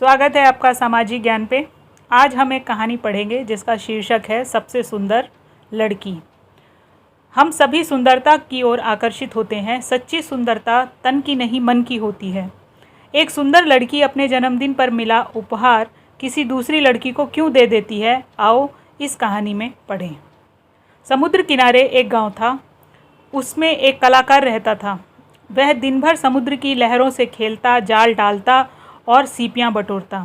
स्वागत है आपका सामाजिक ज्ञान पे। आज हम एक कहानी पढ़ेंगे जिसका शीर्षक है सबसे सुंदर लड़की। हम सभी सुंदरता की ओर आकर्षित होते हैं। सच्ची सुंदरता तन की नहीं मन की होती है। एक सुंदर लड़की अपने जन्मदिन पर मिला उपहार किसी दूसरी लड़की को क्यों दे देती है, आओ इस कहानी में पढ़ें। समुद्र किनारे एक गांव था। उसमें एक कलाकार रहता था। वह दिन भर समुद्र की लहरों से खेलता, जाल डालता और सीपियाँ बटोरता।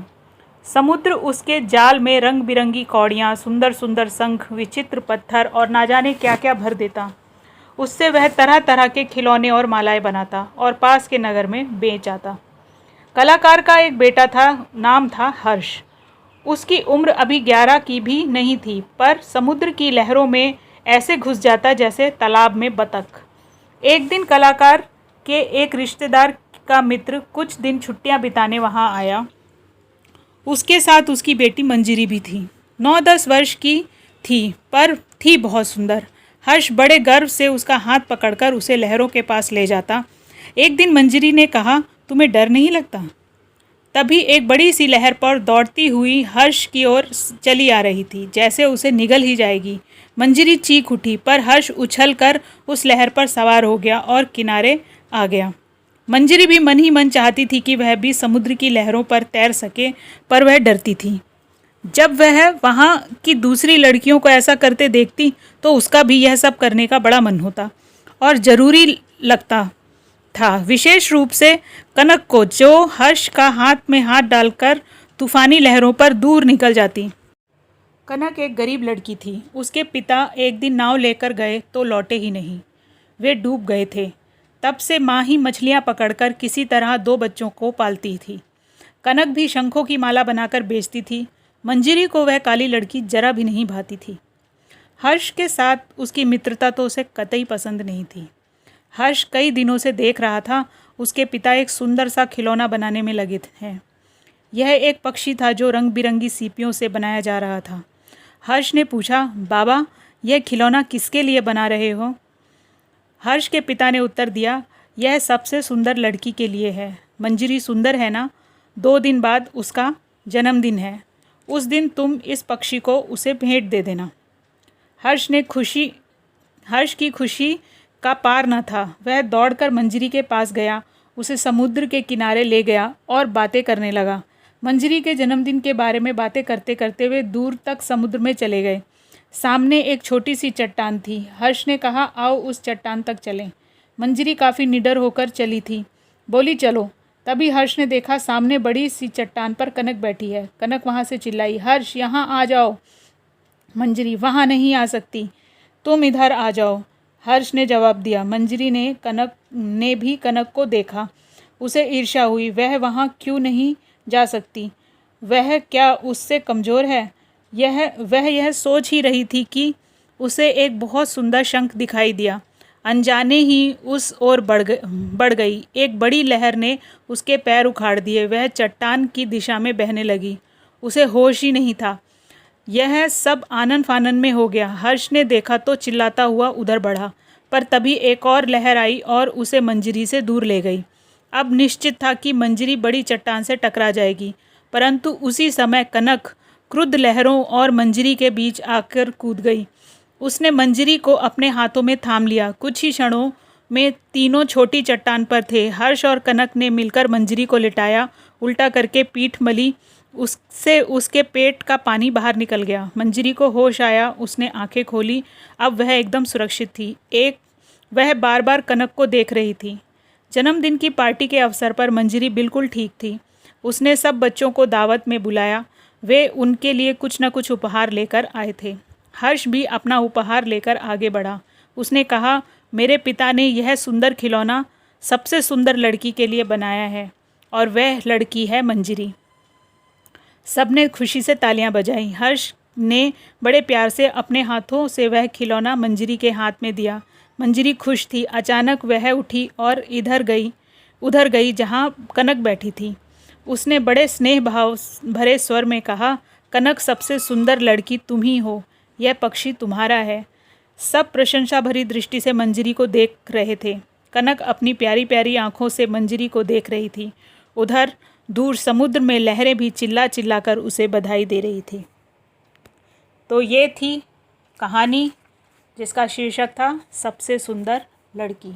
समुद्र उसके जाल में रंग बिरंगी कौड़ियाँ, सुंदर सुंदर शंख, विचित्र पत्थर और ना जाने क्या क्या भर देता। उससे वह तरह तरह के खिलौने और मालाएं बनाता और पास के नगर में बेच आता। कलाकार का एक बेटा था, नाम था हर्ष। उसकी उम्र अभी 11 की भी नहीं थी, पर समुद्र की लहरों में ऐसे घुस जाता जैसे तालाब में बतख। एक दिन कलाकार के एक रिश्तेदार का मित्र कुछ दिन छुट्टियां बिताने वहां आया। उसके साथ उसकी बेटी मंजरी भी थी। 9-10 वर्ष की थी, पर थी बहुत सुंदर। हर्ष बड़े गर्व से उसका हाथ पकड़कर उसे लहरों के पास ले जाता। एक दिन मंजरी ने कहा, तुम्हें डर नहीं लगता? तभी एक बड़ी सी लहर पर दौड़ती हुई हर्ष की ओर चली आ रही थी, जैसे उसे निगल ही जाएगी। मंजरी चीख उठी, पर हर्ष उछलकर उस लहर पर सवार हो गया और किनारे आ गया। मंजरी भी मन ही मन चाहती थी कि वह भी समुद्र की लहरों पर तैर सके, पर वह डरती थी। जब वह वहाँ की दूसरी लड़कियों को ऐसा करते देखती तो उसका भी यह सब करने का बड़ा मन होता और ज़रूरी लगता था, विशेष रूप से कनक को, जो हर्ष का हाथ में हाथ डालकर तूफानी लहरों पर दूर निकल जाती। कनक एक गरीब लड़की थी। उसके पिता एक दिन नाव लेकर गए तो लौटे ही नहीं। वे डूब गए थे। तब से माँ ही मछलियाँ पकड़कर किसी तरह 2 बच्चों को पालती थी। कनक भी शंखों की माला बनाकर बेचती थी। मंजरी को वह काली लड़की जरा भी नहीं भाती थी। हर्ष के साथ उसकी मित्रता तो उसे कतई पसंद नहीं थी। हर्ष कई दिनों से देख रहा था, उसके पिता एक सुंदर सा खिलौना बनाने में लगे हैं। यह एक पक्षी था जो रंग बिरंगी सीपियों से बनाया जा रहा था। हर्ष ने पूछा, बाबा, यह खिलौना किसके लिए बना रहे हो? हर्ष के पिता ने उत्तर दिया, यह सबसे सुंदर लड़की के लिए है। मंजरी सुंदर है ना? 2 दिन बाद उसका जन्मदिन है। उस दिन तुम इस पक्षी को उसे भेंट दे देना। हर्ष की खुशी का पार न था। वह दौड़कर मंजरी के पास गया, उसे समुद्र के किनारे ले गया और बातें करने लगा। मंजरी के जन्मदिन के बारे में बातें करते करते वे दूर तक समुद्र में चले गए। सामने एक छोटी सी चट्टान थी। हर्ष ने कहा, आओ उस चट्टान तक चलें। मंजरी काफ़ी निडर होकर चली थी, बोली चलो। तभी हर्ष ने देखा सामने बड़ी सी चट्टान पर कनक बैठी है। कनक वहाँ से चिल्लाई, हर्ष यहाँ आ जाओ। मंजरी, वहाँ नहीं आ सकती, तुम इधर आ जाओ। हर्ष ने जवाब दिया। मंजरी ने भी कनक को देखा। उसे ईर्ष्या हुई। वह वहाँ क्यों नहीं जा सकती? वह क्या उससे कमज़ोर है? वह यह सोच ही रही थी कि उसे एक बहुत सुंदर शंख दिखाई दिया। अनजाने ही उस ओर बढ़ गई। एक बड़ी लहर ने उसके पैर उखाड़ दिए। वह चट्टान की दिशा में बहने लगी। उसे होश ही नहीं था। यह सब आनन फानन में हो गया। हर्ष ने देखा तो चिल्लाता हुआ उधर बढ़ा, पर तभी एक और लहर आई और उसे मंजरी से दूर ले गई। अब निश्चित था कि मंजरी बड़ी चट्टान से टकरा जाएगी, परंतु उसी समय कनक क्रुद्ध लहरों और मंजरी के बीच आकर कूद गई। उसने मंजरी को अपने हाथों में थाम लिया। कुछ ही क्षणों में तीनों छोटी चट्टान पर थे। हर्ष और कनक ने मिलकर मंजरी को लिटाया, उल्टा करके पीठ मली। उससे उसके पेट का पानी बाहर निकल गया। मंजरी को होश आया। उसने आंखें खोली। अब वह एकदम सुरक्षित थी। वह बार बार कनक को देख रही थी। जन्मदिन की पार्टी के अवसर पर मंजरी बिल्कुल ठीक थी। उसने सब बच्चों को दावत में बुलाया। वे उनके लिए कुछ न कुछ उपहार लेकर आए थे। हर्ष भी अपना उपहार लेकर आगे बढ़ा। उसने कहा, मेरे पिता ने यह सुंदर खिलौना सबसे सुंदर लड़की के लिए बनाया है और वह लड़की है मंजरी। सबने खुशी से तालियां बजाईं। हर्ष ने बड़े प्यार से अपने हाथों से वह खिलौना मंजरी के हाथ में दिया। मंजरी खुश थी। अचानक वह उठी और उधर गई जहाँ कनक बैठी थी। उसने बड़े स्नेह भाव भरे स्वर में कहा, कनक, सबसे सुंदर लड़की तुम ही हो। यह पक्षी तुम्हारा है। सब प्रशंसा भरी दृष्टि से मंजरी को देख रहे थे। कनक अपनी प्यारी प्यारी आंखों से मंजरी को देख रही थी। उधर दूर समुद्र में लहरें भी चिल्ला चिल्ला कर उसे बधाई दे रही थी। तो ये थी कहानी जिसका शीर्षक था सबसे सुंदर लड़की।